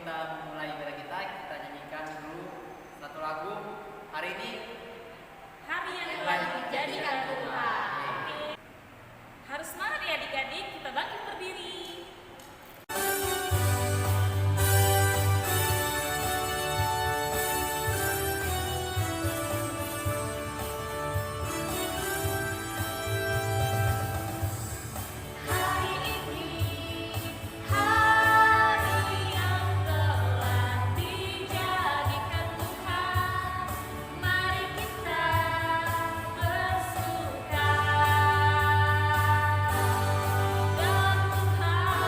kita memulai ibadah kita nyanyikan dulu satu lagu. Hari ini hari yang telah dijadikan Tuhan. Oke. Harus semangat ya adik-adik, kita bangkit berdiri. Bersuka dan Tuhan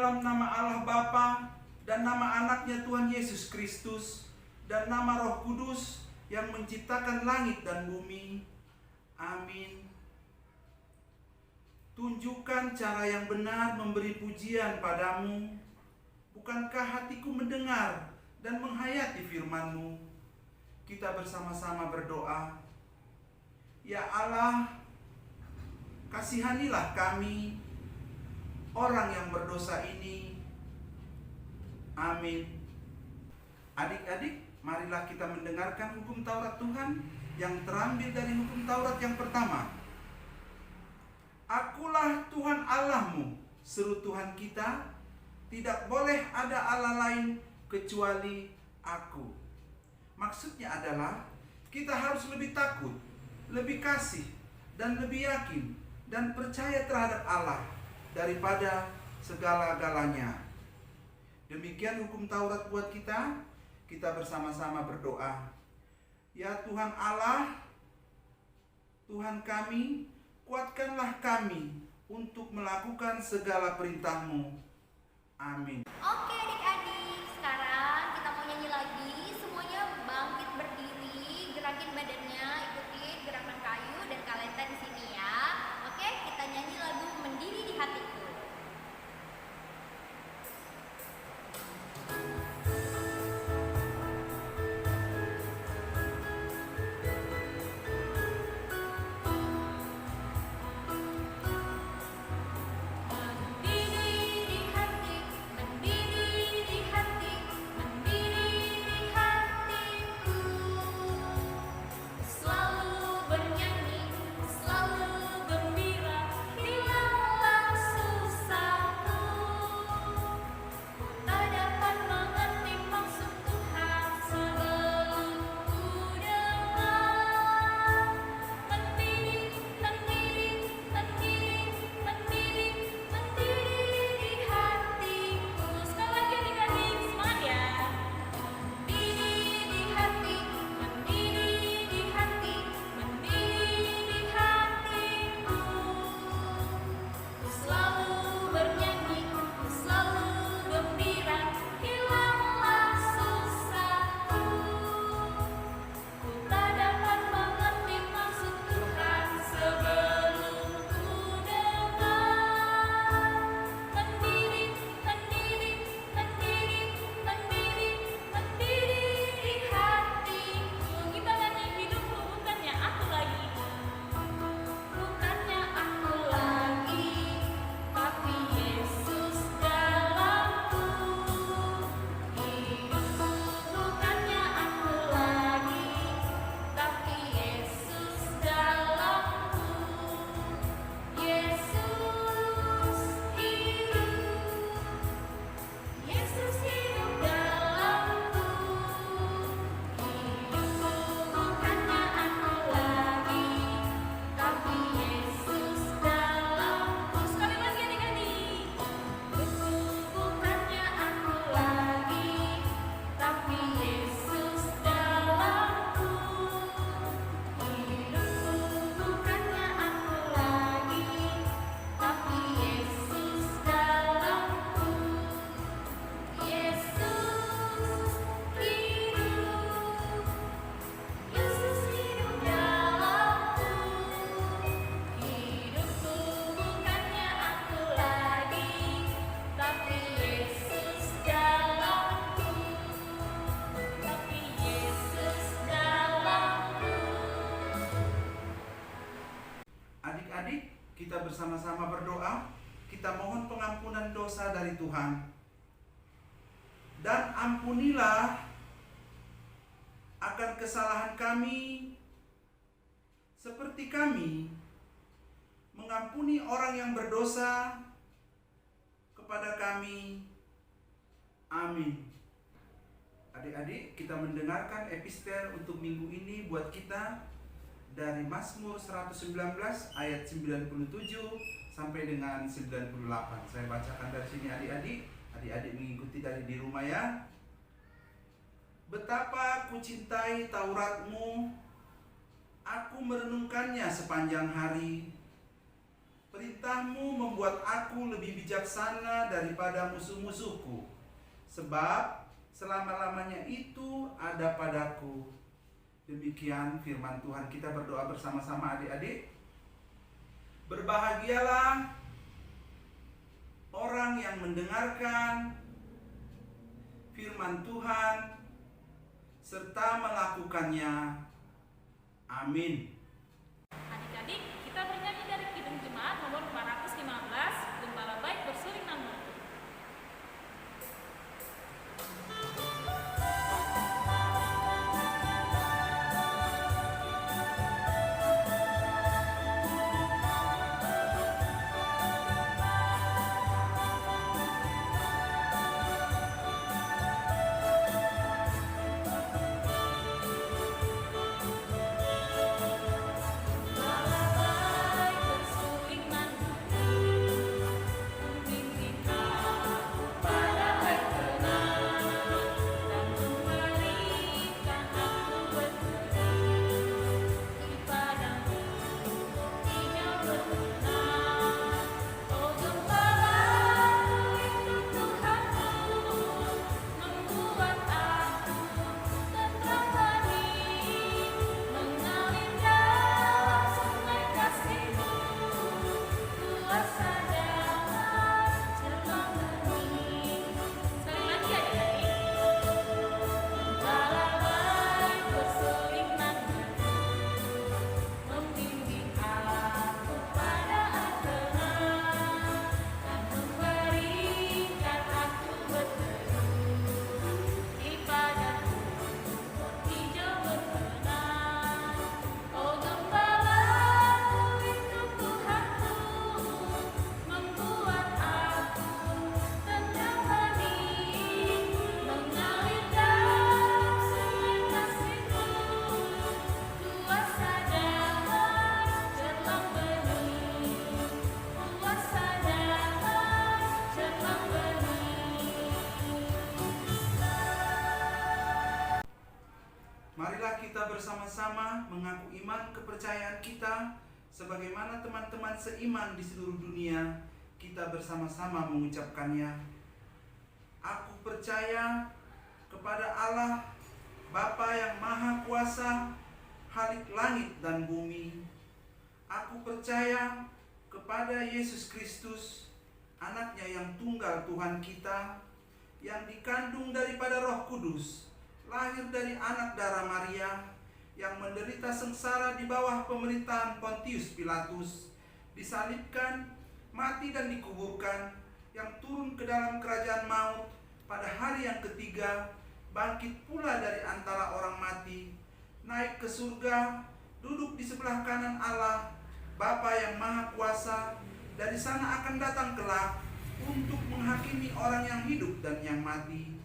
dalam nama Allah Bapa dan nama anaknya Tuhan Yesus Kristus dan nama Roh Kudus yang menciptakan langit dan bumi. Amin. Tunjukkan cara yang benar memberi pujian padamu. Bukankah hatiku mendengar dan menghayati firman-Mu? Kita bersama-sama berdoa. Ya Allah, kasihanilah kami, orang yang berdosa ini. Amin. Adik-adik, marilah kita mendengarkan hukum Taurat Tuhan yang terambil dari hukum Taurat yang pertama. Akulah Tuhan Allahmu, seru Tuhan kita, tidak boleh ada Allah lain kecuali Aku. Maksudnya adalah kita harus lebih takut, lebih kasih, dan lebih yakin dan percaya terhadap Allah daripada segala-galanya. Demikian hukum Taurat buat kita. Kita bersama-sama berdoa. Ya Tuhan Allah, Tuhan kami, kuatkanlah kami untuk melakukan segala perintah-Mu. Amin. Oke adik-adik, sekarang kita mau nyanyi lagi. Semuanya bangkit berdiri, gerakin badannya, ikutin gerakan kayu dan kalenta di sini ya. Oke, kita nyanyi lagu Mendiri di Hatiku. Kita bersama-sama berdoa, kita mohon pengampunan dosa dari Tuhan. Dan ampunilah akan kesalahan kami, seperti kami mengampuni orang yang berdosa kepada kami. Amin. Adik-adik, kita mendengarkan epistel untuk minggu ini buat kita dari Mazmur 119 ayat 97 sampai dengan 98. Saya bacakan dari sini adik-adik. Adik-adik mengikuti dari di rumah ya. Betapa ku cintai Taurat-Mu, aku merenungkannya sepanjang hari. Perintah-Mu membuat aku lebih bijaksana daripada musuh-musuhku, sebab selama-lamanya itu ada padaku. Demikian firman Tuhan. Kita berdoa bersama-sama adik-adik. Berbahagialah orang yang mendengarkan firman Tuhan serta melakukannya. Amin. Adik-adik, kita bernyanyi dari Kidung Jemaat nomor 415, Gembala Baik Bersuling Nama. Marilah kita bersama-sama mengaku iman kepercayaan kita sebagaimana teman-teman seiman di seluruh dunia. Kita bersama-sama mengucapkannya. Aku percaya kepada Allah, Bapa yang Maha Kuasa, Khalik langit dan bumi. Aku percaya kepada Yesus Kristus, anaknya yang tunggal Tuhan kita, yang dikandung daripada Roh Kudus, lahir dari anak darah Maria, yang menderita sengsara di bawah pemerintahan Pontius Pilatus, disalibkan, mati dan dikuburkan, yang turun ke dalam kerajaan maut, pada hari yang ketiga, bangkit pula dari antara orang mati, naik ke surga, duduk di sebelah kanan Allah, Bapa yang Maha Kuasa, dari sana akan datang kelak untuk menghakimi orang yang hidup dan yang mati.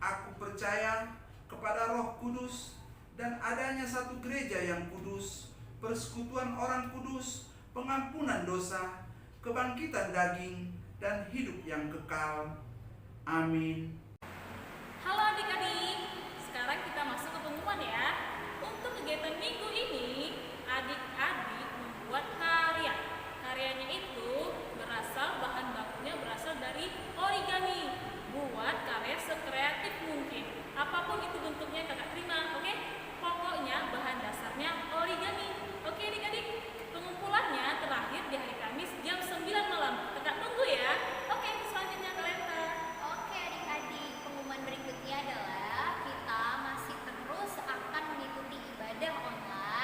Aku percaya kepada Roh Kudus dan adanya satu gereja yang kudus, persekutuan orang kudus, pengampunan dosa, kebangkitan daging, dan hidup yang kekal. Amin. Halo adik-adik, sekarang kita masuk ke pengumuman ya. Untuk kegiatan minggu ini, adik-adik membuat karya. Karyanya itu bahan bakunya berasal dari origami. Buat karya sekreatif mungkin. Apapun itu bentuknya kakak terima, oke? Pokoknya bahan dasarnya origami. Oke adik-adik, pengumpulannya terakhir di hari Kamis jam 9 malam. Kakak tunggu ya. Oke, selanjutnya Kalenta. Oke adik-adik, pengumuman berikutnya adalah kita masih terus akan mengikuti ibadah online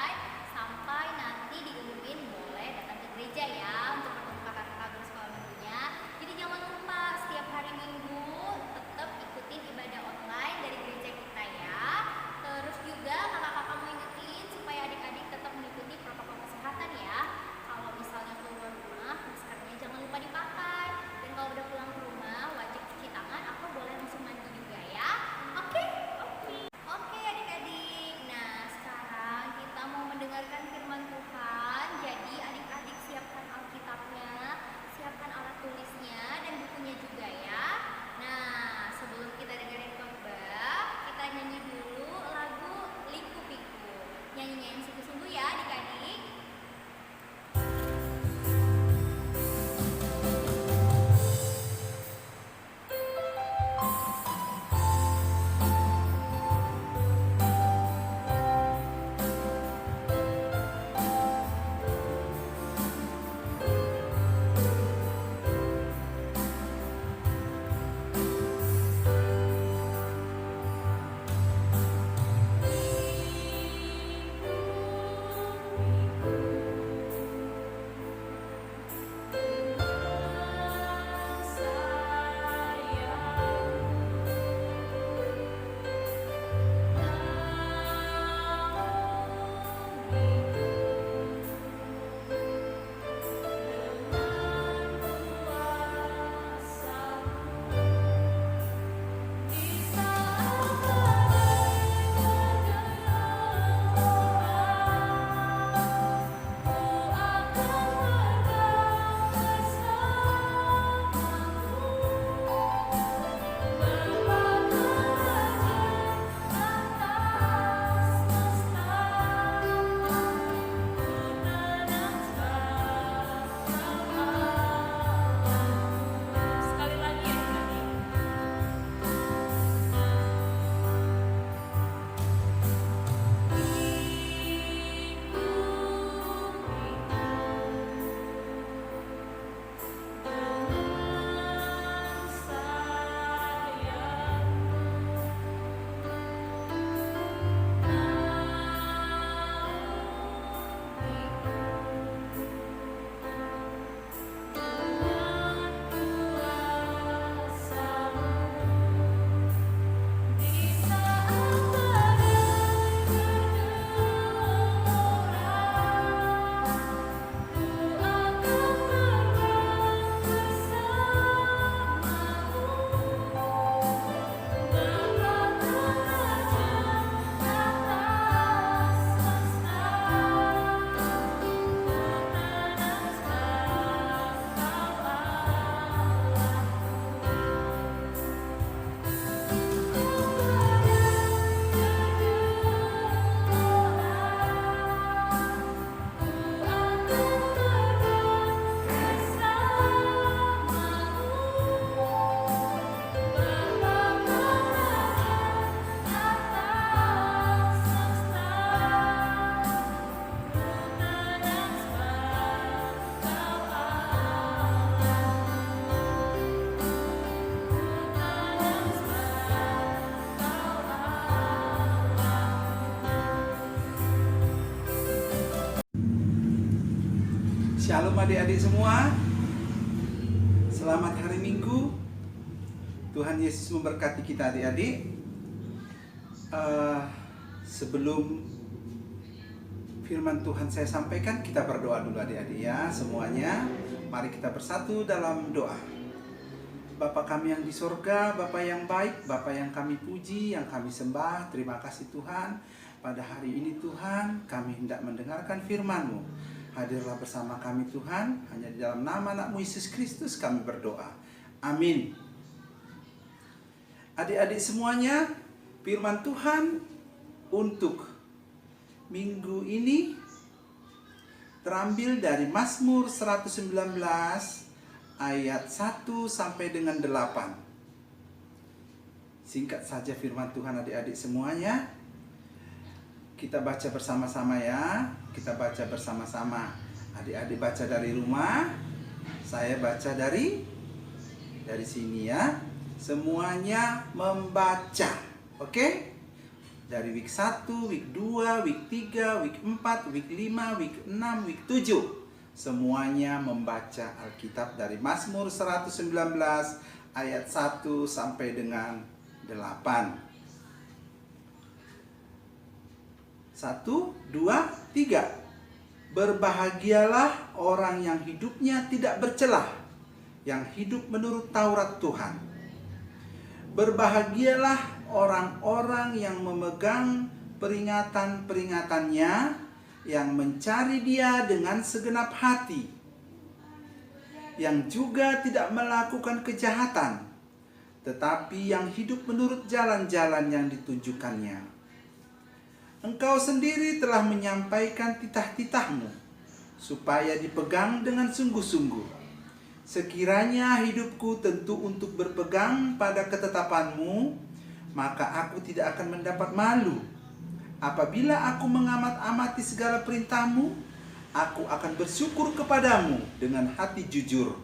Shalom adik-adik semua. Selamat hari Minggu. Tuhan Yesus memberkati kita adik-adik. Sebelum firman Tuhan saya sampaikan, kita berdoa dulu adik-adik ya semuanya. Mari kita bersatu dalam doa. Bapa kami yang di sorga, Bapa yang baik, Bapa yang kami puji, yang kami sembah. Terima kasih Tuhan. Pada hari ini Tuhan, kami hendak mendengarkan firman-Mu. Hadirlah bersama kami Tuhan. Hanya di dalam nama anak-Mu Yesus Kristus kami berdoa. Amin. Adik-adik semuanya, firman Tuhan untuk minggu ini terambil dari Mazmur 119 ayat 1 sampai dengan 8. Singkat saja firman Tuhan adik-adik semuanya. Kita baca bersama-sama ya. Kita baca bersama-sama. Adik-adik baca dari rumah, saya baca dari sini ya. Semuanya membaca. Oke? Dari week 1, week 2, week 3, week 4, week 5, week 6, week 7. Semuanya membaca Alkitab dari Mazmur 119 ayat 1 sampai dengan 8. 1, 2, 3. Berbahagialah orang yang hidupnya tidak bercelah, yang hidup menurut Taurat Tuhan. Berbahagialah orang-orang yang memegang peringatan-peringatannya, yang mencari Dia dengan segenap hati, yang juga tidak melakukan kejahatan, tetapi yang hidup menurut jalan-jalan yang ditunjukkannya. Engkau sendiri telah menyampaikan titah-titah-Mu supaya dipegang dengan sungguh-sungguh. Sekiranya hidupku tentu untuk berpegang pada ketetapan-Mu, maka aku tidak akan mendapat malu. Apabila aku mengamat-amati segala perintah-Mu, aku akan bersyukur kepadamu dengan hati jujur.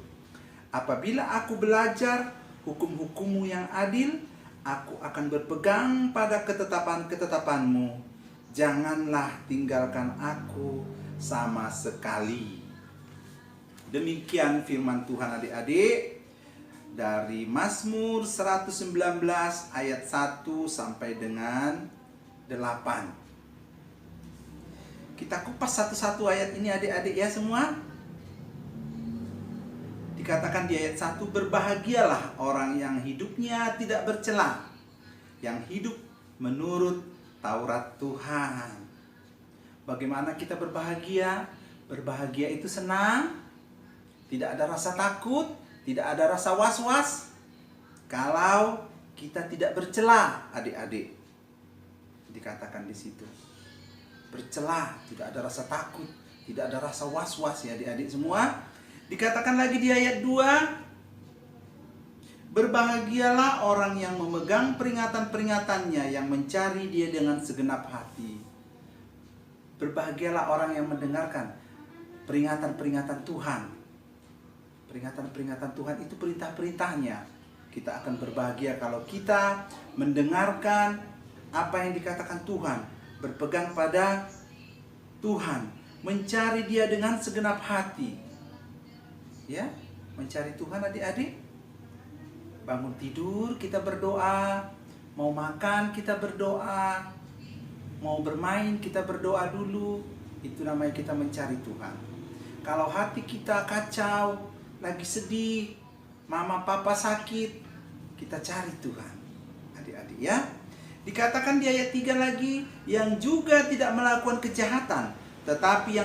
Apabila aku belajar hukum-hukum-Mu yang adil, aku akan berpegang pada ketetapan-ketetapan-Mu. Janganlah tinggalkan aku sama sekali. Demikian firman Tuhan adik-adik dari Mazmur 119 ayat 1 sampai dengan 8. Kita kupas satu-satu ayat ini adik-adik ya semua. Dikatakan di ayat 1, berbahagialah orang yang hidupnya tidak bercelah, yang hidup menurut Taurat Tuhan. Bagaimana kita berbahagia? Berbahagia itu senang, tidak ada rasa takut, tidak ada rasa was-was. Kalau kita tidak bercelah, adik-adik, dikatakan di situ. Bercelah, tidak ada rasa takut, tidak ada rasa was-was ya adik-adik semua. Dikatakan lagi di ayat 2, berbahagialah orang yang memegang peringatan-peringatannya, yang mencari Dia dengan segenap hati. Berbahagialah orang yang mendengarkan peringatan-peringatan Tuhan. Peringatan-peringatan Tuhan itu perintah-perintahnya. Kita akan berbahagia kalau kita mendengarkan apa yang dikatakan Tuhan, berpegang pada Tuhan, mencari Dia dengan segenap hati. Ya, mencari Tuhan adik-adik. Bangun tidur kita berdoa, mau makan kita berdoa, mau bermain kita berdoa dulu. Itu namanya kita mencari Tuhan. Kalau hati kita kacau, lagi sedih, mama papa sakit, kita cari Tuhan adik-adik ya. Dikatakan di ayat 3 lagi, yang juga tidak melakukan kejahatan, tetapi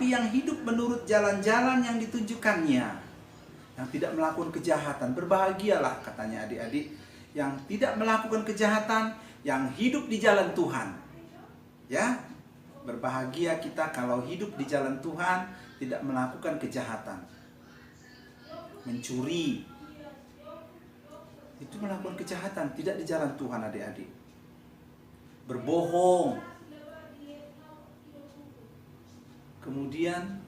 yang hidup menurut jalan-jalan yang ditunjukkannya. Yang tidak melakukan kejahatan, berbahagialah katanya adik-adik, yang tidak melakukan kejahatan, yang hidup di jalan Tuhan. Ya, berbahagia kita kalau hidup di jalan Tuhan, tidak melakukan kejahatan. Mencuri, itu melakukan kejahatan, tidak di jalan Tuhan adik-adik. Berbohong, kemudian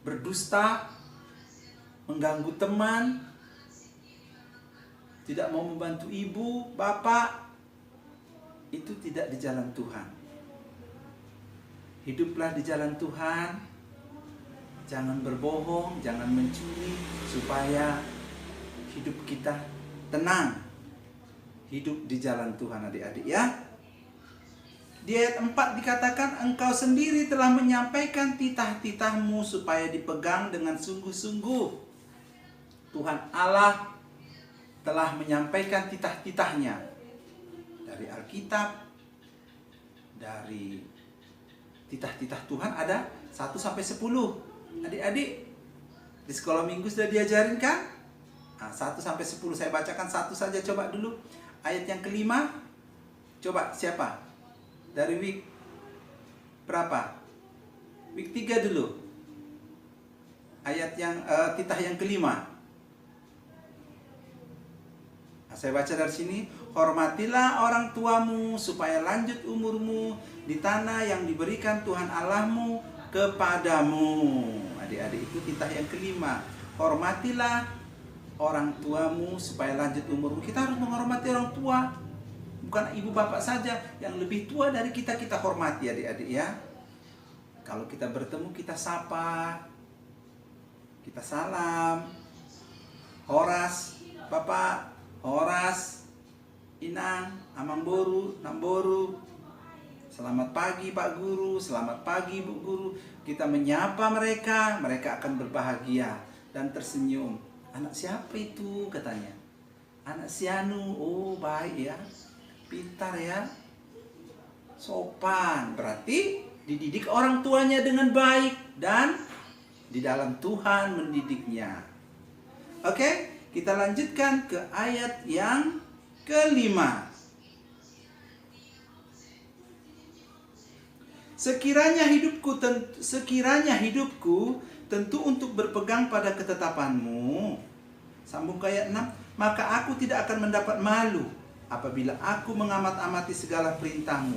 berdusta, mengganggu teman, tidak mau membantu ibu, bapak, itu tidak di jalan Tuhan. Hiduplah di jalan Tuhan, jangan berbohong, jangan mencuri, supaya hidup kita tenang. Hidup di jalan Tuhan adik-adik ya. Di ayat 4 dikatakan, engkau sendiri telah menyampaikan titah-titahmu supaya dipegang dengan sungguh-sungguh. Tuhan Allah telah menyampaikan titah-titahnya dari Alkitab, dari titah-titah Tuhan ada 1 sampai 10. Adik-adik di sekolah minggu sudah diajarin kan? 1 sampai 10 saya bacakan satu saja coba dulu. Ayat yang kelima, coba siapa? Dari week berapa? Week 3 dulu. Ayat yang titah yang kelima. Saya baca dari sini. Hormatilah orang tuamu supaya lanjut umurmu di tanah yang diberikan Tuhan Allahmu kepadamu. Adik-adik, itu titah yang kelima. Hormatilah orang tuamu supaya lanjut umurmu. Kita harus menghormati orang tua. Bukan ibu bapak saja, yang lebih tua dari kita, kita hormati adik-adik ya. Kalau kita bertemu, kita sapa, kita salam. Horas, Bapak, Horas, Inang, Amang Boru, Namboru. Selamat pagi Pak Guru, selamat pagi Bu Guru. Kita menyapa mereka, mereka akan berbahagia dan tersenyum. Anak siapa itu katanya? Anak si Anu. Oh baik ya, pintar ya, sopan. Berarti dididik orang tuanya dengan baik dan di dalam Tuhan mendidiknya. Oke, kita lanjutkan ke ayat yang kelima. Sekiranya hidupku tentu untuk berpegang pada ketetapanmu. Sambung ke ayat 6. Maka aku tidak akan mendapat malu apabila aku mengamat-amati segala perintahmu.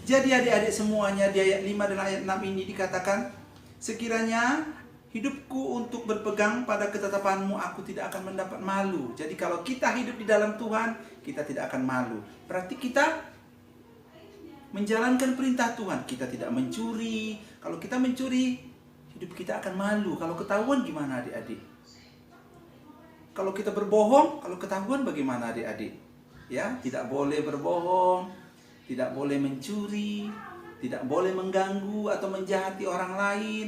Jadi adik-adik semuanya, di ayat 5 dan ayat 6 ini dikatakan, sekiranya hidupku untuk berpegang pada ketetapanmu, aku tidak akan mendapat malu. Jadi kalau kita hidup di dalam Tuhan, kita tidak akan malu. Berarti kita menjalankan perintah Tuhan. Kita tidak mencuri. Kalau kita mencuri, hidup kita akan malu. Kalau ketahuan gimana adik-adik? Kalau kita berbohong, kalau ketahuan bagaimana adik-adik? Ya, tidak boleh berbohong, tidak boleh mencuri, tidak boleh mengganggu atau menjahati orang lain.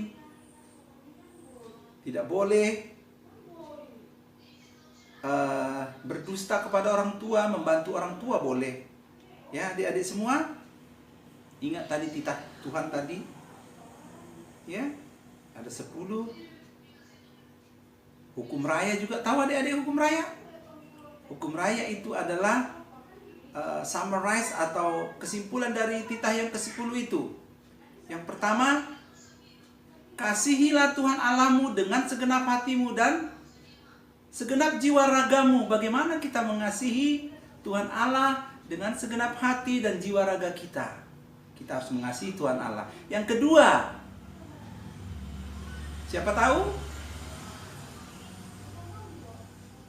Tidak boleh berdusta kepada orang tua, membantu orang tua boleh. Ya, adik-adik semua, ingat tadi titah Tuhan tadi. Ya, ada 10. Hukum raya juga, tahu adik-adik hukum raya? Hukum raya itu adalah summarize atau kesimpulan dari titah yang ke-10 itu. Yang pertama, kasihilah Tuhan Allahmu dengan segenap hatimu dan segenap jiwa ragamu. Bagaimana kita mengasihi Tuhan Allah dengan segenap hati dan jiwa raga kita? Kita harus mengasihi Tuhan Allah. Yang kedua, siapa tahu?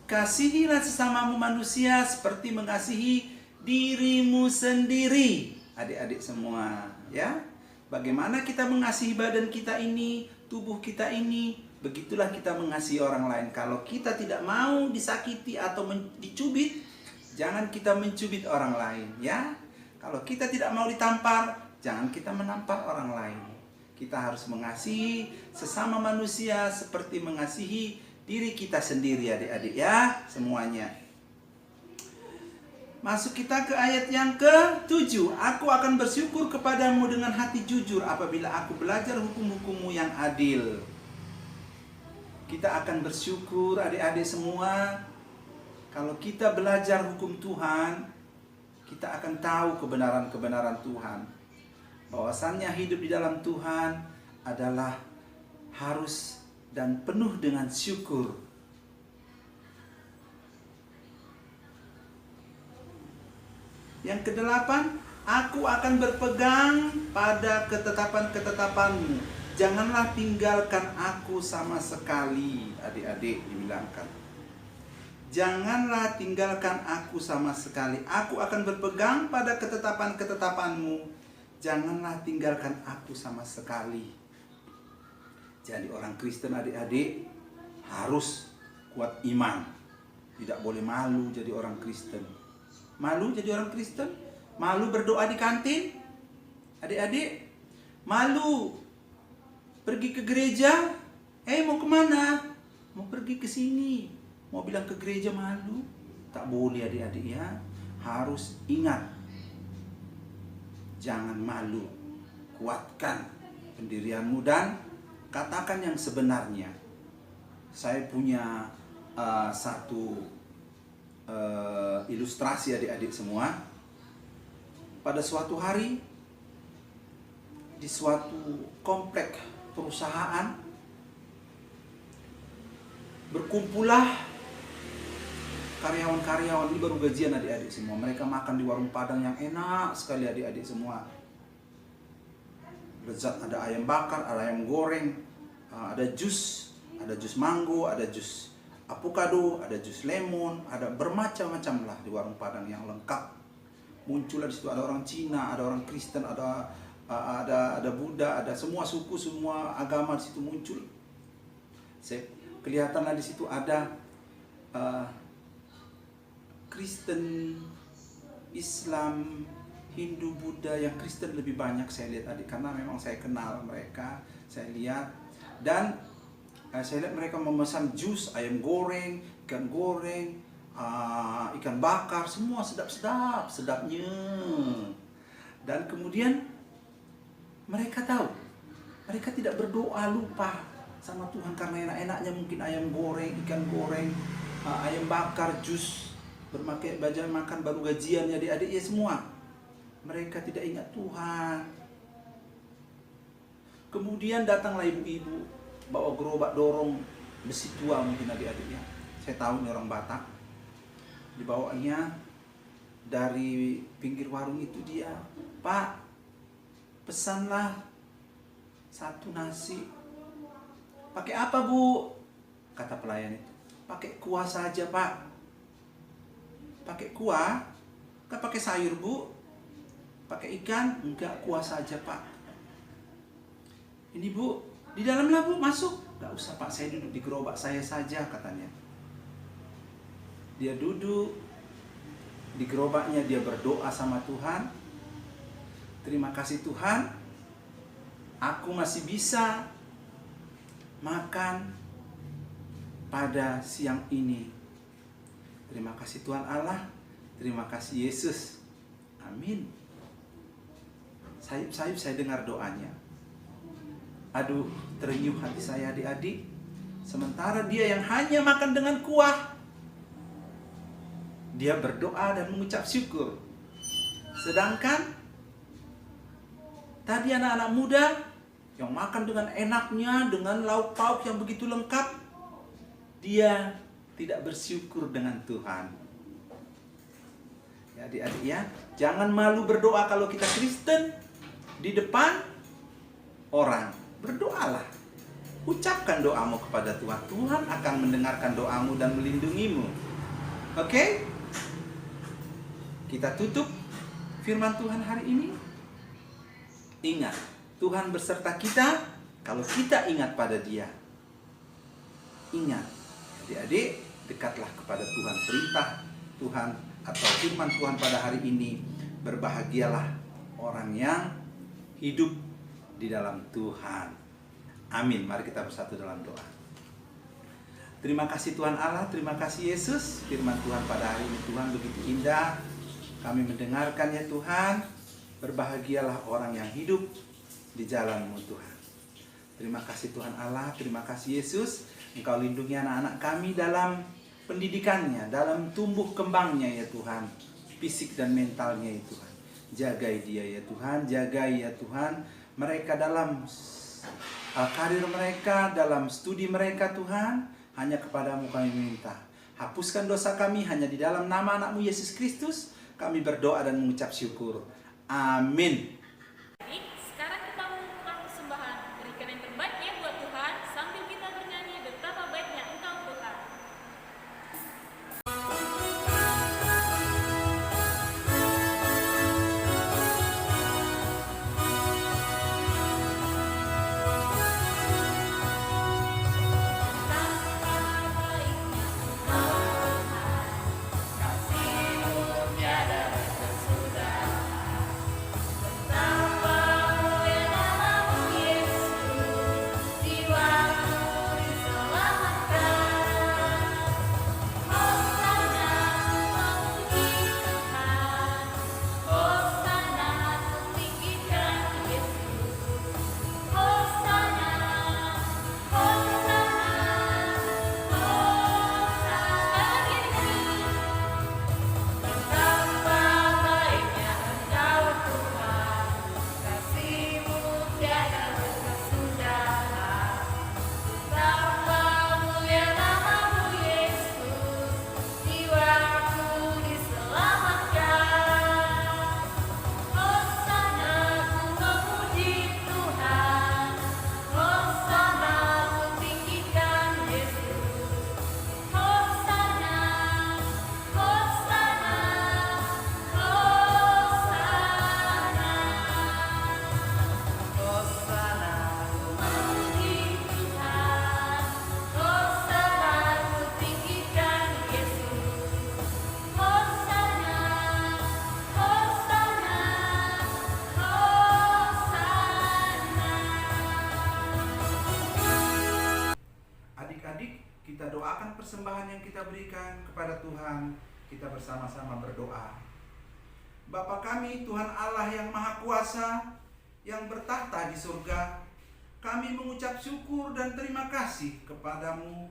Kasihilah sesamamu manusia seperti mengasihi dirimu sendiri. Adik-adik semua, ya. Bagaimana kita mengasihi badan kita ini, tubuh kita ini, begitulah kita mengasihi orang lain. Kalau kita tidak mau disakiti atau dicubit, jangan kita mencubit orang lain, ya. Kalau kita tidak mau ditampar, jangan kita menampar orang lain. Kita harus mengasihi sesama manusia seperti mengasihi diri kita sendiri, adik-adik ya, semuanya. Masuk kita ke ayat yang ke-7. Aku akan bersyukur kepadamu dengan hati jujur apabila aku belajar hukum-hukummu yang adil. Kita akan bersyukur adik-adik semua. Kalau kita belajar hukum Tuhan, kita akan tahu kebenaran-kebenaran Tuhan. Bahwasannya hidup di dalam Tuhan adalah harus dan penuh dengan syukur. Yang ke-8, aku akan berpegang pada ketetapan-ketetapanmu. Janganlah tinggalkan aku sama sekali, adik-adik dibilangkan. Janganlah tinggalkan aku sama sekali. Aku akan berpegang pada ketetapan-ketetapanmu. Janganlah tinggalkan aku sama sekali. Jadi orang Kristen adik-adik harus kuat iman. Tidak boleh malu jadi orang Kristen. Malu jadi orang Kristen? Malu berdoa di kantin? Adik-adik? Malu pergi ke gereja? Mau kemana? Mau pergi ke sini. Mau bilang ke gereja malu? Tak boleh adik-adik ya. Harus ingat. Jangan malu. Kuatkan pendirianmu dan katakan yang sebenarnya. Saya punya satu ilustrasi adik-adik semua. Pada suatu hari di suatu komplek perusahaan berkumpullah karyawan-karyawan. Ini baru gajian adik-adik semua. Mereka makan di warung Padang yang enak sekali adik-adik semua. Lezat, ada ayam bakar, ada ayam goreng, ada jus mango, ada jus avocado, ada jus lemon, ada bermacam-macam lah di warung Padang yang lengkap. Muncullah di situ ada orang Cina, ada orang Kristen, ada Buddha, ada semua suku, semua agama di situ muncul. Kelihatanlah di situ ada Kristen, Islam, Hindu, Buddha. Yang Kristen lebih banyak saya lihat adik, karena memang saya kenal mereka, saya lihat. Dan saya lihat mereka memesan jus, ayam goreng, ikan goreng, ikan bakar, semua sedapnya. Dan kemudian mereka tahu, mereka tidak berdoa, lupa sama Tuhan karena enak-enaknya mungkin ayam goreng, ikan goreng, ayam bakar, jus, bermakai baja makan, baru gajian adik-adik ya semua. Mereka tidak ingat Tuhan. Kemudian datanglah ibu-ibu bawa gerobak dorong besi tua mungkin adik-adik ya. Saya tahu ini orang Batak. Dibawanya dari pinggir warung itu dia, Pak, pesanlah satu nasi. Pakai apa Bu? Kata pelayan itu. Pakai kuah saja Pak. Pakai kuah? Kan pakai sayur Bu? Pakai ikan? Enggak, kuah saja Pak. Ini Bu, di dalamlah Bu, masuk. Enggak usah Pak, saya duduk di gerobak saya saja katanya. Dia duduk di gerobaknya, dia berdoa sama Tuhan. Terima kasih Tuhan, aku masih bisa makan pada siang ini. Terima kasih Tuhan Allah, terima kasih Yesus. Amin. Sayup-sayup saya dengar doanya. Aduh, terenyuh hati saya adik-adik. Sementara dia yang hanya makan dengan kuah, dia berdoa dan mengucap syukur. Sedangkan tadi anak-anak muda yang makan dengan enaknya, dengan lauk pauk yang begitu lengkap, dia tidak bersyukur dengan Tuhan. Ya adik-adik ya, jangan malu berdoa kalau kita Kristen di depan orang. Berdoalah. Ucapkan doamu kepada Tuhan. Tuhan akan mendengarkan doamu dan melindungimu. Oke? Kita tutup firman Tuhan hari ini. Ingat, Tuhan beserta kita kalau kita ingat pada Dia. Ingat, adik-adik, dekatlah kepada Tuhan. Perintah Tuhan atau firman Tuhan pada hari ini, berbahagialah orang yang hidup di dalam Tuhan. Amin. Mari kita bersatu dalam doa. Terima kasih Tuhan Allah, terima kasih Yesus. Firman Tuhan pada hari ini Tuhan begitu indah. Kami mendengarkan ya Tuhan. Berbahagialah orang yang hidup di jalan-Mu Tuhan. Terima kasih Tuhan Allah, terima kasih Yesus. Engkau lindungi anak-anak kami dalam pendidikannya, dalam tumbuh kembangnya ya Tuhan. Fisik dan mentalnya ya Tuhan. Jagai dia ya Tuhan, jagai ya Tuhan. Mereka dalam karir mereka, dalam studi mereka Tuhan. Hanya kepadamu kami minta. Hapuskan dosa kami hanya di dalam nama anak-Mu Yesus Kristus. Kami berdoa dan mengucap syukur. Amin. Sekarang kita mengumpulkan persembahan. Berikan yang terbaik ya buat Tuhan sambil kita bernyanyi betapa baiknya Engkau Tuhan. Kita doakan persembahan yang kita berikan kepada Tuhan. Kita bersama-sama berdoa. Bapa kami, Tuhan Allah yang Maha Kuasa, yang bertahta di surga, kami mengucap syukur dan terima kasih kepadamu.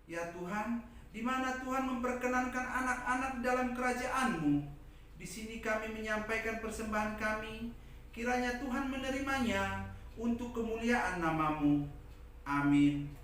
Ya Tuhan, di mana Tuhan memperkenankan anak-anak dalam kerajaan-Mu. Di sini kami menyampaikan persembahan kami, kiranya Tuhan menerimanya untuk kemuliaan nama-Mu. Amin.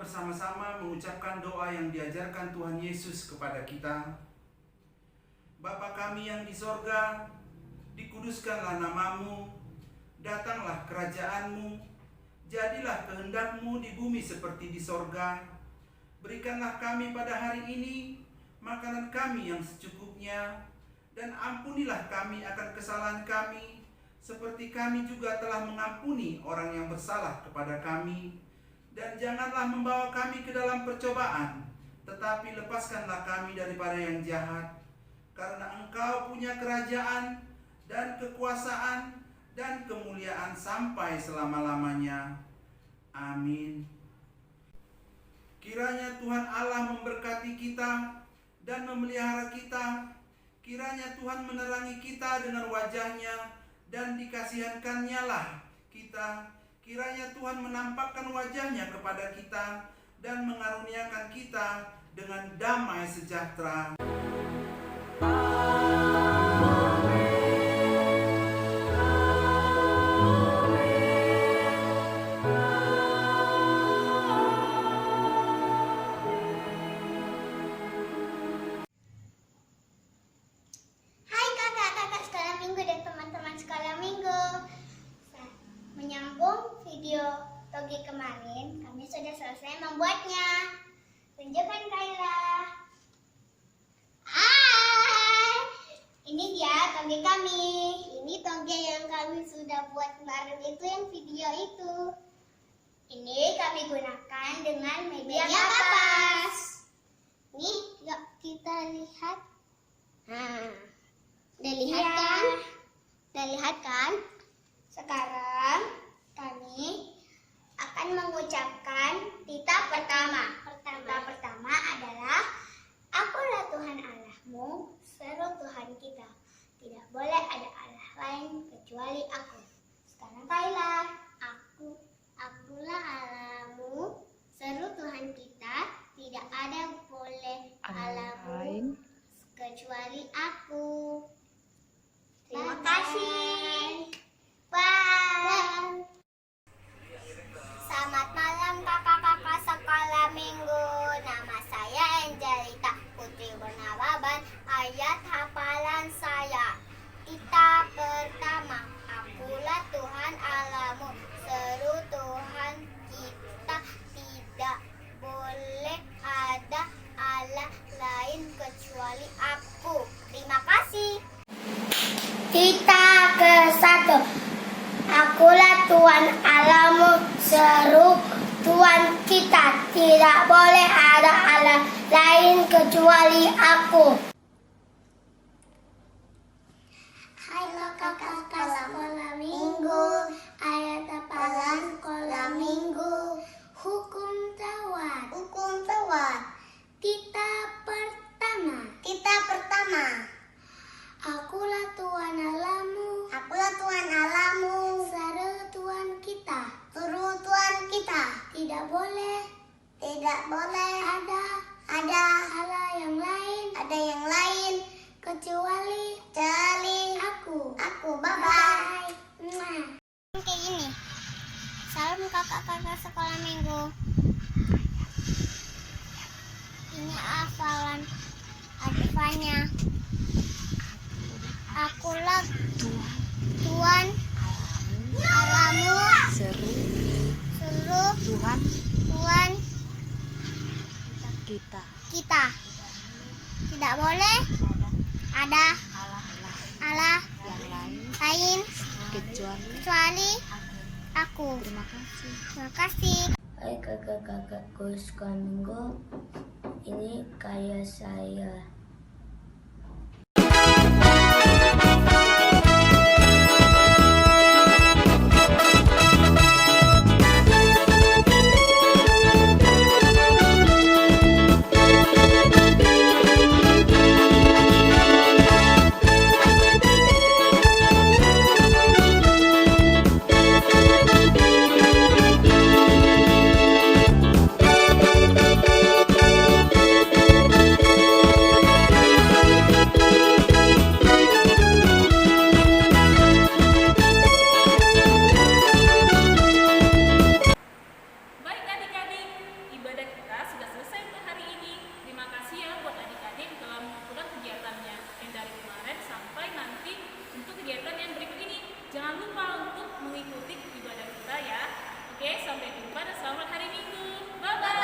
Bersama-sama mengucapkan doa yang diajarkan Tuhan Yesus kepada kita. Bapa kami yang di sorga, dikuduskanlah nama-Mu, datanglah kerajaan-Mu, jadilah kehendak-Mu di bumi seperti di sorga. Berikanlah kami pada hari ini makanan kami yang secukupnya, dan ampunilah kami akan kesalahan kami, seperti kami juga telah mengampuni orang yang bersalah kepada kami. Dan janganlah membawa kami ke dalam percobaan, tetapi lepaskanlah kami daripada yang jahat. Karena Engkau punya kerajaan dan kekuasaan dan kemuliaan sampai selama-lamanya. Amin. Kiranya Tuhan Allah memberkati kita dan memelihara kita. Kiranya Tuhan menerangi kita dengan wajah-Nya dan dikasihankan-Nya lah kita. Kiranya Tuhan menampakkan wajah-Nya kepada kita dan mengaruniakan kita dengan damai sejahtera. Hai kakak-kakak sekolah minggu dan teman-teman sekolah minggu. Menyambung video toge kemarin, kami sudah selesai membuatnya. Tunjukkan Kayla. Hai, ini dia toge kami. Ini toge yang kami sudah buat kemarin itu, yang video itu. Ini kami gunakan dengan media kapas. Nih, yuk kita lihat. Nah, udah lihat kan? Udah lihat kan? Sekarang kami akan mengucapkan titah pertama. Titah pertama adalah Akulah Tuhan Allahmu, seru Tuhan kita. Tidak boleh ada Allah lain kecuali Aku. Sekarang Kayla. Akulah Allahmu, seru Tuhan kita. Tidak ada boleh Allah lain kecuali Aku. Terima kasih. Bye. Selamat malam kakak-kakak sekolah minggu. Nama saya Angelita Putri Bernababan. Ayat hafalan saya. Titah pertama. Akulah Tuhan Allahmu, seru Tuhan kita. Tidak boleh ada Allah lain kecuali Aku. Terima kasih. Titah ke-1. Akulah Tuhan Allahmu, seru Tuhan kita. Tidak boleh ada Allah lain kecuali Aku. Hai kakak-kakak sekolah minggu. Ayat hafalan sekolah minggu. Hukum tawar. Titah pertama. Akulah Tuhan Allahmu, seru Tuhan kita. Tidak boleh ada Allah yang lain kecuali Aku. Bye bye. Kayak gini. Salam kakak-kakak sekolah minggu. Ini hafalan Advan kebenarannya. Akulah Tuhan Allahmu, seru Tuhan kita. Tidak boleh ada Allah lain kecuali aku. Terima kasih. Hai kakak-kakakku sekolah minggu, ini karya saya. Baik adik-adik, ibadah kita sudah selesai untuk hari ini. Terima kasih ya buat adik-adik yang telah melakukan kegiatannya. Dan dari kemarin sampai nanti untuk kegiatan yang berikut ini. Jangan lupa untuk mengikuti ibadah kita ya. Oke, sampai jumpa dan selamat hari Minggu. Bye-bye.